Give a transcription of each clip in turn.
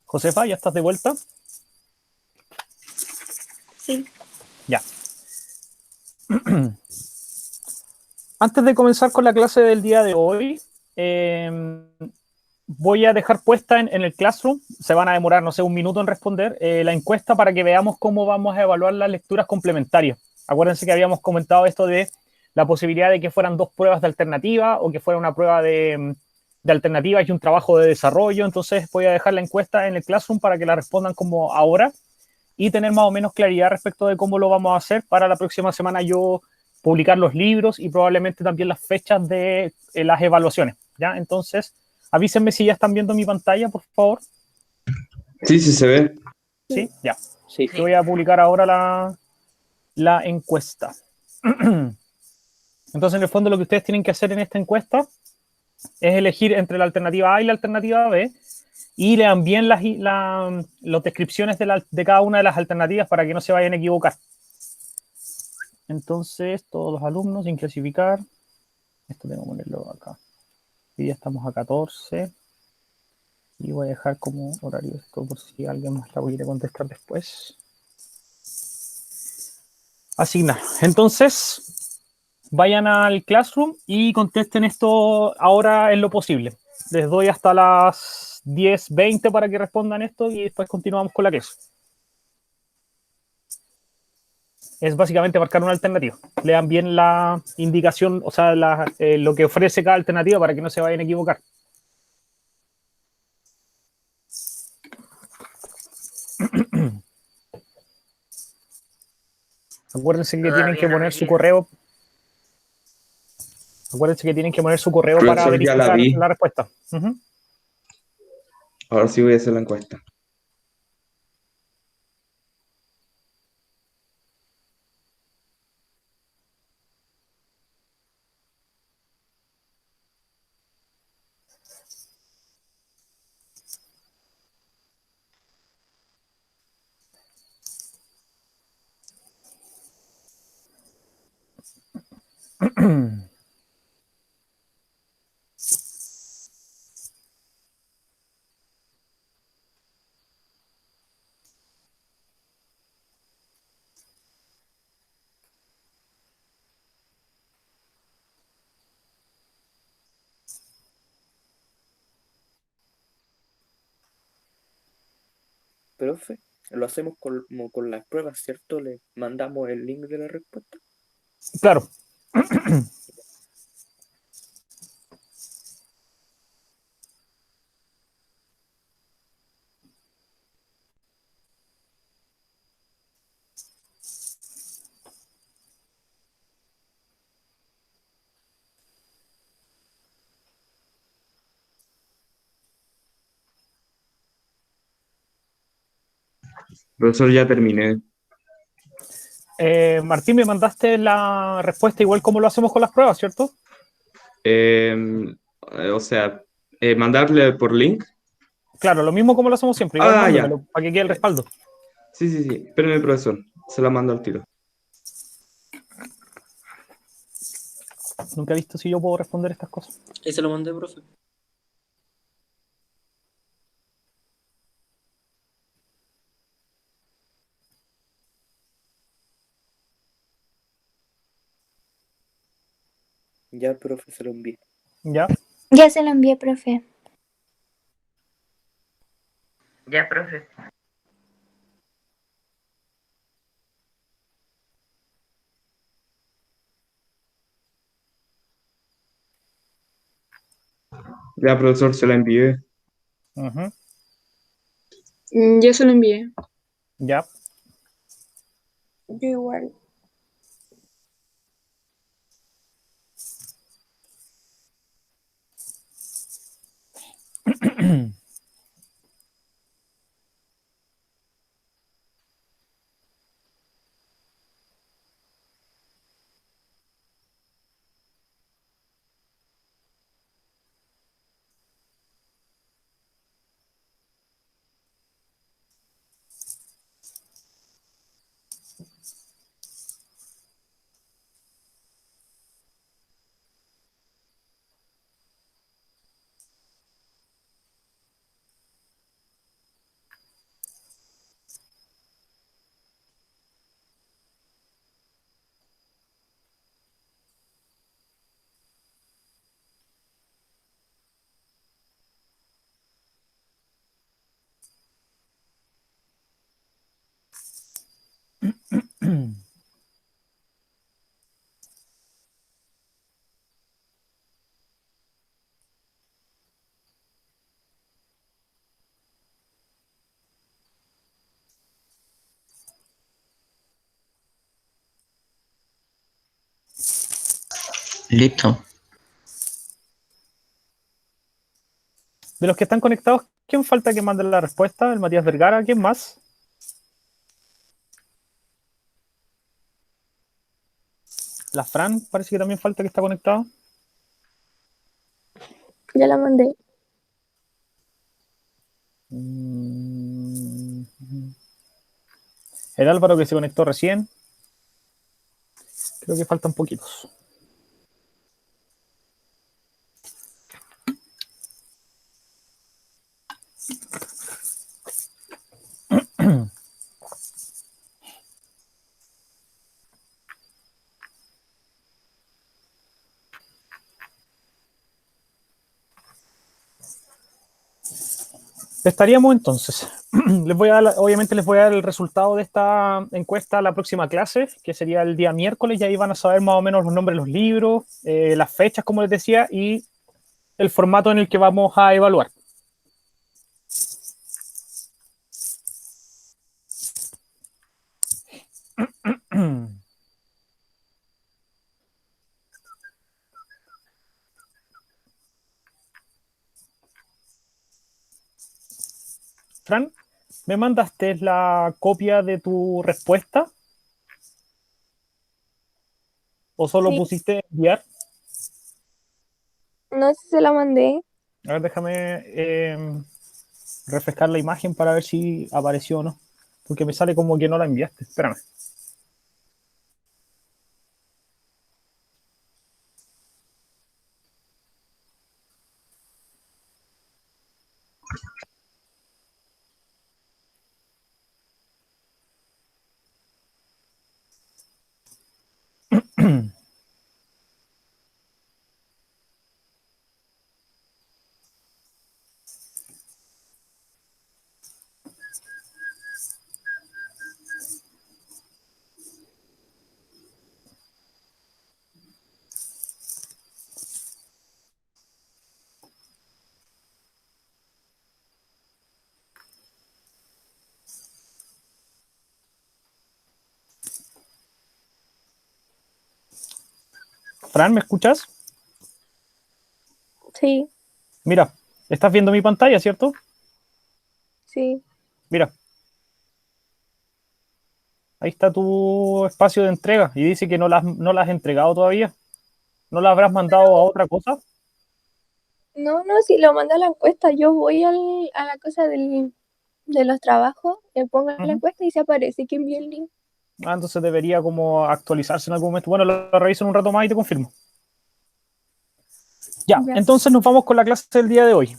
Josefa, ¿ya estás de vuelta? Sí. Ya. Antes de comenzar con la clase del día de hoy, voy a dejar puesta en el Classroom, se van a demorar, no sé, un minuto en responder, la encuesta para que veamos cómo vamos a evaluar las lecturas complementarias. Acuérdense que habíamos comentado esto de la posibilidad de que fueran 2 pruebas de alternativa o que fuera una prueba de alternativa y un trabajo de desarrollo. Entonces voy a dejar la encuesta en el Classroom para que la respondan como ahora y tener más o menos claridad respecto de cómo lo vamos a hacer para la próxima semana yo publicar los libros y probablemente también las fechas de las evaluaciones, ¿ya? Entonces, avísenme si ya están viendo mi pantalla, por favor. Sí, sí se ve. ¿Sí? Ya. Sí, yo voy a publicar ahora la encuesta. Entonces, en el fondo, lo que ustedes tienen que hacer en esta encuesta es elegir entre la alternativa A y la alternativa B y lean bien las descripciones de cada una de las alternativas para que no se vayan a equivocar. Entonces, todos los alumnos sin clasificar. Esto tengo que ponerlo acá. Y ya estamos a 14. Y voy a dejar como horario esto por si alguien más la quiere contestar después. Asignar. Entonces, vayan al Classroom y contesten esto ahora en lo posible. Les doy hasta las 10:20 para que respondan esto y después continuamos con la clase. Es básicamente marcar una alternativa. Lean bien la indicación, o sea, lo que ofrece cada alternativa para que no se vayan a equivocar. Acuérdense que tienen que poner su correo. Acuérdense que tienen que poner su correo para Profesor, ya la verificar vi. la respuesta. Uh-huh. Ahora sí voy a hacer la encuesta. Profe, lo hacemos como con las pruebas, ¿cierto? Le mandamos el link de la respuesta. Claro. Profesor, ya terminé. Martín, me mandaste la respuesta igual como lo hacemos con las pruebas, ¿cierto? O sea, mandarle por link. Claro, lo mismo como lo hacemos siempre. Igual Ah, ya. mándamelo para que quede el respaldo. Sí, sí, sí. Espérenme, profesor. Se la mando al tiro. Nunca he visto si yo puedo responder estas cosas. Ahí se lo mandé, profe. Ya, profe, se lo envié. ¿Ya? Ya se lo envié, profe. Ya, profe. Ya, profesor, se la envié. Uh-huh. Ya se lo envié. Ya. Yo igual. Listo. De los que están conectados, ¿quién falta que mande la respuesta? El Matías Vergara, ¿quién más? La Fran, parece que también falta que está conectado. Ya la mandé. El Álvaro, que se conectó recién. Creo que faltan poquitos. Estaríamos entonces. Obviamente les voy a dar el resultado de esta encuesta a la próxima clase, que sería el día miércoles, y ahí van a saber más o menos los nombres de los libros, las fechas, como les decía, y el formato en el que vamos a evaluar. Fran, ¿me mandaste la copia de tu respuesta? ¿O solo Sí. pusiste enviar? No sé si se la mandé. A ver, déjame refrescar la imagen para ver si apareció o no. Porque me sale como que no la enviaste. Espérame. Fran, ¿me escuchas? Sí, Mira, estás viendo mi pantalla, ¿cierto? sí. Mira. Ahí está tu espacio de entrega y dice que no la has entregado todavía. ¿No la habrás mandado a otra cosa? No, no, si lo mandé a la encuesta, yo voy a la cosa de los trabajos, le pongo la encuesta y se aparece que envié el link. Ah, entonces debería como actualizarse en algún momento. Bueno, lo reviso en un rato más y te confirmo. Ya, Ya. entonces nos vamos con la clase del día de hoy.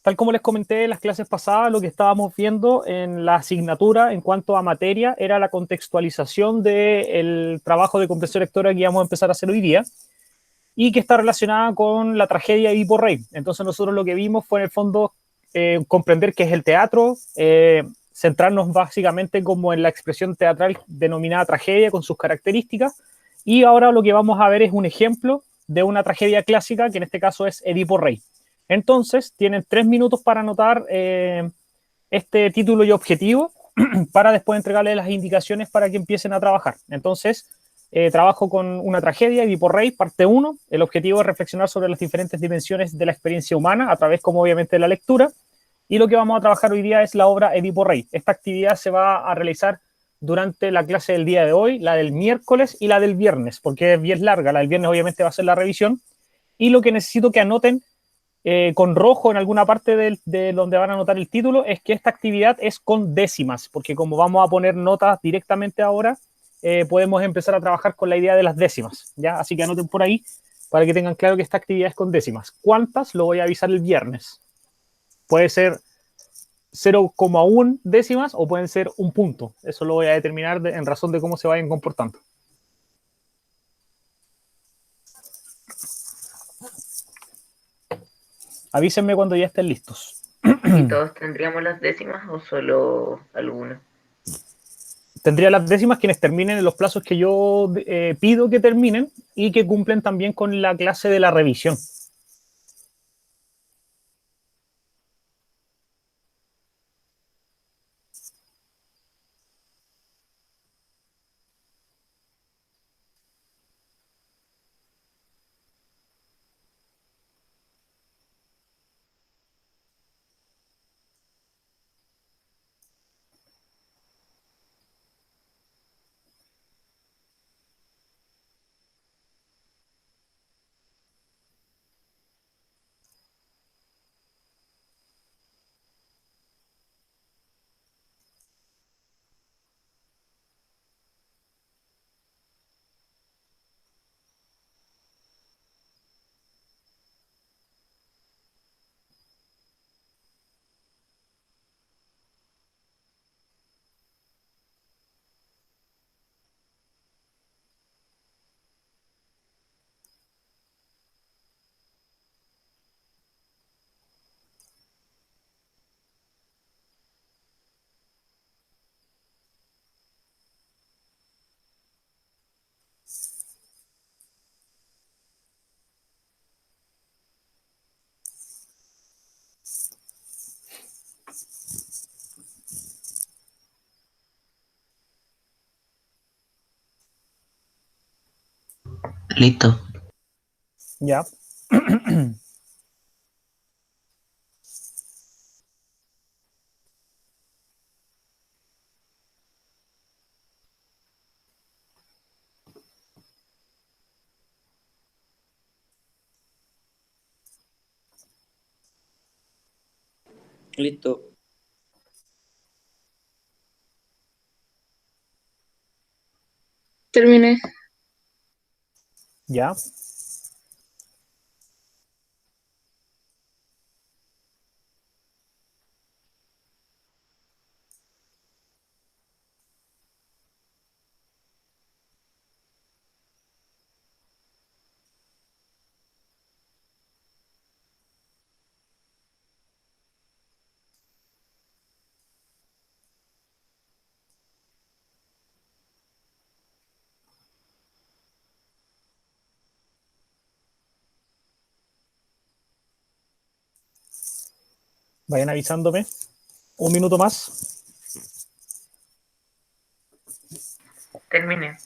Tal como les comenté en las clases pasadas, lo que estábamos viendo en la asignatura en cuanto a materia era la contextualización del trabajo de comprensión lectora que íbamos a empezar a hacer hoy día y que está relacionada con la tragedia de Edipo Rey. Entonces nosotros lo que vimos fue en el fondo comprender qué es el teatro, centrarnos básicamente como en la expresión teatral denominada tragedia con sus características, y ahora lo que vamos a ver es un ejemplo de una tragedia clásica, que en este caso es Edipo Rey. Entonces tienen 3 minutos para anotar este título y objetivo para después entregarles las indicaciones para que empiecen a trabajar. Entonces, trabajo con una tragedia, Edipo Rey, parte 1. El objetivo es reflexionar sobre las diferentes dimensiones de la experiencia humana a través, como obviamente, de la lectura. Y lo que vamos a trabajar hoy día es la obra Edipo Rey. Esta actividad se va a realizar durante la clase del día de hoy, la del miércoles y la del viernes, porque es bien larga. La del viernes obviamente va a ser la revisión. Y lo que necesito que anoten con rojo en alguna parte de donde van a anotar el título es que esta actividad es con décimas, porque como vamos a poner notas directamente ahora, podemos empezar a trabajar con la idea de las décimas, ¿ya? Así que anoten por ahí para que tengan claro que esta actividad es con décimas. ¿Cuántas? Lo voy a avisar el viernes. Puede ser 0,1 décimas o pueden ser un punto. Eso lo voy a determinar en razón de cómo se vayan comportando. Avísenme cuando ya estén listos. ¿Y todos tendríamos las décimas o solo algunos? tendría las décimas quienes terminen en los plazos que yo pido que terminen y que cumplen también con la clase de la revisión. Listo. Ya. Listo. Terminé. Ya. Vayan avisándome. Un minuto más. Terminé.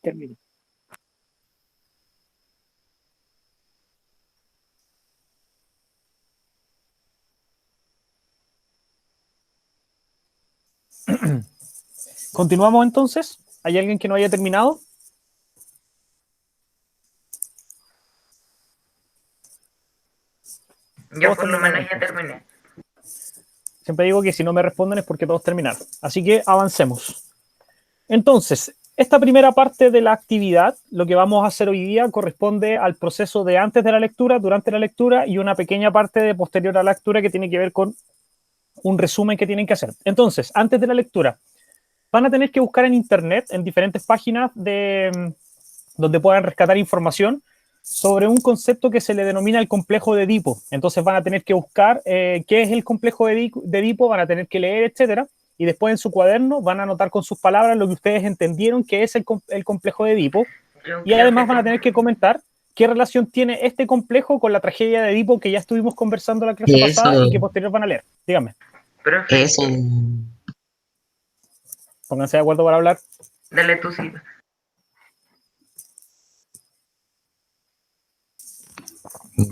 Terminé. Continuamos entonces. ¿Hay alguien que no haya terminado? Yo Todos por lo menos terminaron, ya entonces. terminé. Siempre digo que si no me responden es porque todos terminaron. Así que avancemos. Entonces, esta primera parte de la actividad, lo que vamos a hacer hoy día corresponde al proceso de antes de la lectura, durante la lectura y una pequeña parte de posterior a la lectura que tiene que ver con un resumen que tienen que hacer. Entonces, antes de la lectura, van a tener que buscar en internet, en diferentes páginas donde puedan rescatar información sobre un concepto que se le denomina el complejo de Edipo. Entonces van a tener que buscar qué es el complejo de Edipo, van a tener que leer, etcétera, y después en su cuaderno van a anotar con sus palabras lo que ustedes entendieron que es el complejo de Edipo, Yo y creo además que van a tener que comentar qué relación tiene este complejo con la tragedia de Edipo que ya estuvimos conversando la clase Y pasada eso, y que posterior van a leer. Díganme, profe, eso, pónganse de acuerdo para hablar. dale tu cita.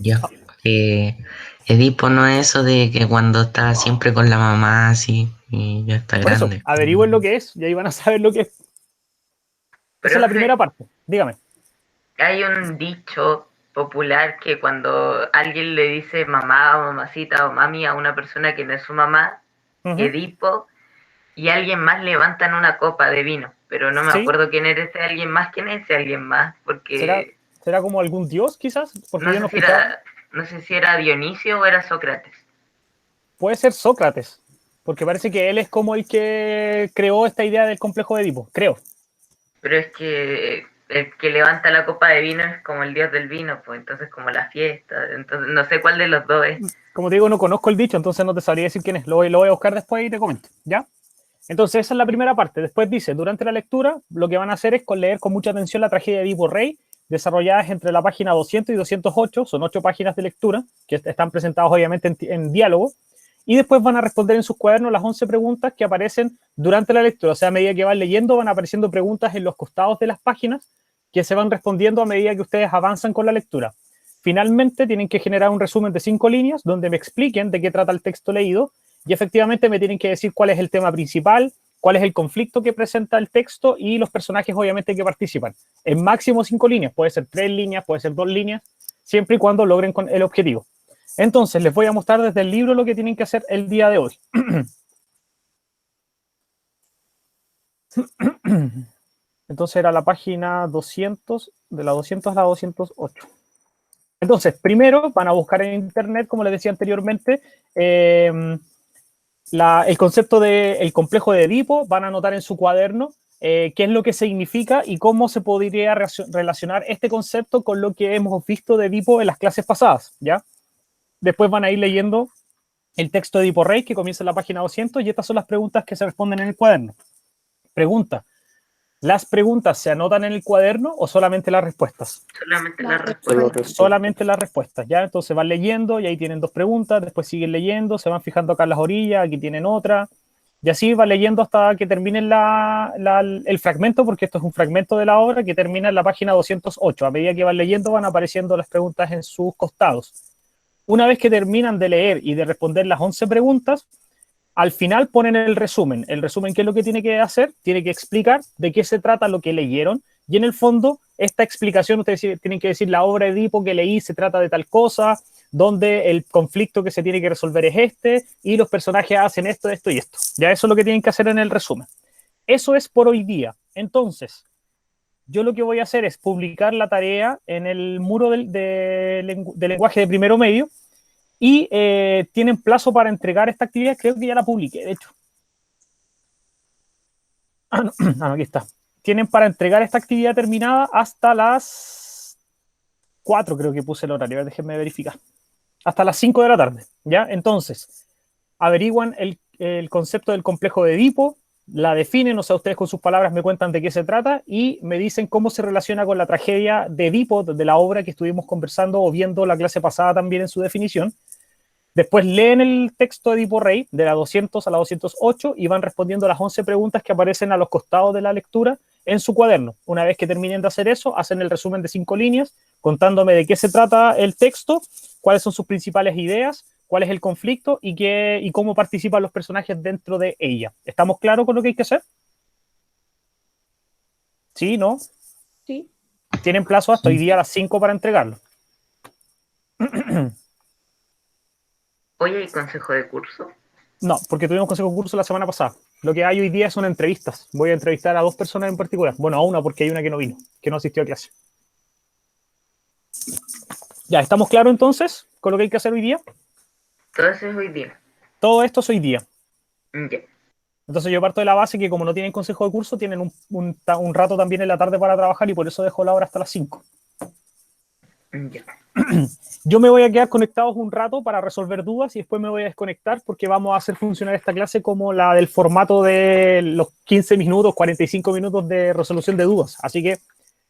ya. Edipo no es eso de que cuando está siempre con la mamá así y ya está Por eso, grande. averigüen lo que es y ahí van a saber lo que es. Esa es la Profe, primera parte. Dígame. hay un dicho popular que cuando alguien le dice mamá o mamacita o mami a una persona que no es su mamá, Ujú. Edipo, y alguien más levantan una copa de vino, pero no me Sí, acuerdo quién era ese alguien más, quién es ese alguien más, ¿será, porque será como algún dios quizás? Porque no yo no sé si escuchaba. era, no sé si era Dionisio o era Sócrates. Puede ser Sócrates, porque parece que él es como el que creó esta idea del complejo de Edipo, creo. Pero es que el que levanta la copa de vino es como el dios del vino, pues entonces como la fiesta, entonces no sé cuál de los dos es. Como te digo, no conozco el dicho, entonces no te sabría decir quién es. Lo voy a buscar después y te comento, ¿ya? Entonces esa es la primera parte. Después dice, durante la lectura, lo que van a hacer es leer con mucha atención la tragedia de Edipo Rey, desarrolladas entre la página 200 y 208, son 8 páginas de lectura, que están presentadas obviamente en diálogo, y después van a responder en sus cuadernos las 11 preguntas que aparecen durante la lectura. O sea, a medida que van leyendo, van apareciendo preguntas en los costados de las páginas que se van respondiendo a medida que ustedes avanzan con la lectura. Finalmente, tienen que generar un resumen de 5 líneas donde me expliquen de qué trata el texto leído y efectivamente me tienen que decir cuál es el tema principal, cuál es el conflicto que presenta el texto y los personajes obviamente que participan. En máximo 5 líneas, puede ser 3 líneas, puede ser 2 líneas, siempre y cuando logren con el objetivo. Entonces, les voy a mostrar desde el libro lo que tienen que hacer el día de hoy. Entonces era la página 200, de la 200 a la 208. Entonces, primero van a buscar en internet, como les decía anteriormente, el concepto del complejo de Edipo, van a anotar en su cuaderno qué es lo que significa y cómo se podría relacionar este concepto con lo que hemos visto de Edipo en las clases pasadas, ¿ya? Después van a ir leyendo el texto de Edipo Rey, que comienza en la página 200, y estas son las preguntas que se responden en el cuaderno. Pregunta: ¿las preguntas se anotan en el cuaderno o solamente las respuestas? Solamente la La respuesta. respuesta. Solamente las respuestas, ¿ya? Entonces van leyendo y ahí tienen 2 preguntas, después siguen leyendo, se van fijando acá en las orillas, aquí tienen otra, y así van leyendo hasta que terminen el fragmento, porque esto es un fragmento de la obra que termina en la página 208. A medida que van leyendo van apareciendo las preguntas en sus costados. Una vez que terminan de leer y de responder las 11 preguntas, al final ponen el resumen. El resumen, ¿qué es lo que tiene que hacer? Tiene que explicar de qué se trata lo que leyeron. Y en el fondo, esta explicación, ustedes tienen que decir, la obra de Edipo que leí se trata de tal cosa, donde el conflicto que se tiene que resolver es este, y los personajes hacen esto, esto y esto. Ya eso es lo que tienen que hacer en el resumen. Eso es por hoy día. Entonces, yo lo que voy a hacer es publicar la tarea en el muro de lenguaje de primero medio, y tienen plazo para entregar esta actividad. Creo que ya la publiqué, de hecho. No, aquí está. Tienen para entregar esta actividad terminada hasta las 4, creo que puse el horario, déjenme verificar. Hasta las 5 de la tarde, ¿ya? Entonces, averiguan el concepto del complejo de Edipo, la definen, o sea, ustedes con sus palabras me cuentan de qué se trata y me dicen cómo se relaciona con la tragedia de Edipo, de la obra que estuvimos conversando o viendo la clase pasada también en su definición. Después leen el texto de Edipo Rey, de la 200 a la 208, y van respondiendo las 11 preguntas que aparecen a los costados de la lectura en su cuaderno. Una vez que terminen de hacer eso, hacen el resumen de 5 líneas, contándome de qué se trata el texto, cuáles son sus principales ideas, cuál es el conflicto y cómo participan los personajes dentro de ella. ¿Estamos claros con lo que hay que hacer? ¿Sí? ¿No? Sí. Tienen plazo hasta hoy día a las 5 para entregarlo. Hoy hay consejo de curso. No, porque tuvimos consejo de curso la semana pasada. Lo que hay hoy día son entrevistas. Voy a entrevistar a 2 personas en particular. Bueno, a una porque hay una que no vino, que no asistió a clase. Ya, ¿estamos claros entonces con lo que hay que hacer hoy día? Todo eso es hoy día. Todo esto es hoy día. Ya. Entonces yo parto de la base que como no tienen consejo de curso, tienen un rato también en la tarde para trabajar y por eso dejo la hora hasta las 5. Ya. Yo me voy a quedar conectados un rato para resolver dudas y después me voy a desconectar porque vamos a hacer funcionar esta clase como la del formato de los 15 minutos, 45 minutos de resolución de dudas. Así que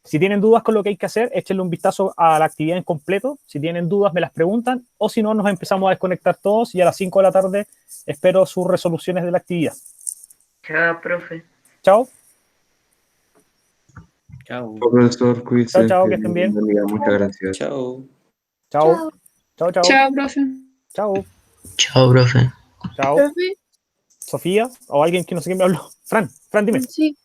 si tienen dudas con lo que hay que hacer, échenle un vistazo a la actividad en completo. Si tienen dudas, me las preguntan o si no, nos empezamos a desconectar todos y a las 5 de la tarde espero sus resoluciones de la actividad. Chao, profe. Chao. Chao. Profesor, cuídese. Chao, que estén bien. Buen día, muchas gracias. Chao. Chao. Chao, chao. Chao, profe. Chao. Chao, profe. Chao. Profe, Sofía o alguien que no sé quién me habló. Fran, dime. sí.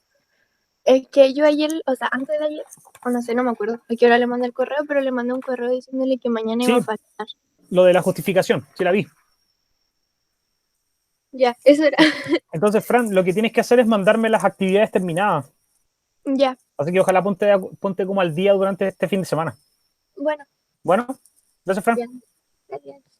Es que yo ayer, o sea, antes de ayer, o no sé, no me acuerdo a qué hora le mandé el correo, pero le mandé un correo diciéndole que mañana iba a Sí. faltar. Lo de la justificación, sí la vi. Ya, eso era. Entonces, Fran, lo que tienes que hacer es mandarme las actividades terminadas. Ya, Así que ojalá ponte como al día durante este fin de semana. bueno, Bueno, gracias, Fran. bien. Gracias.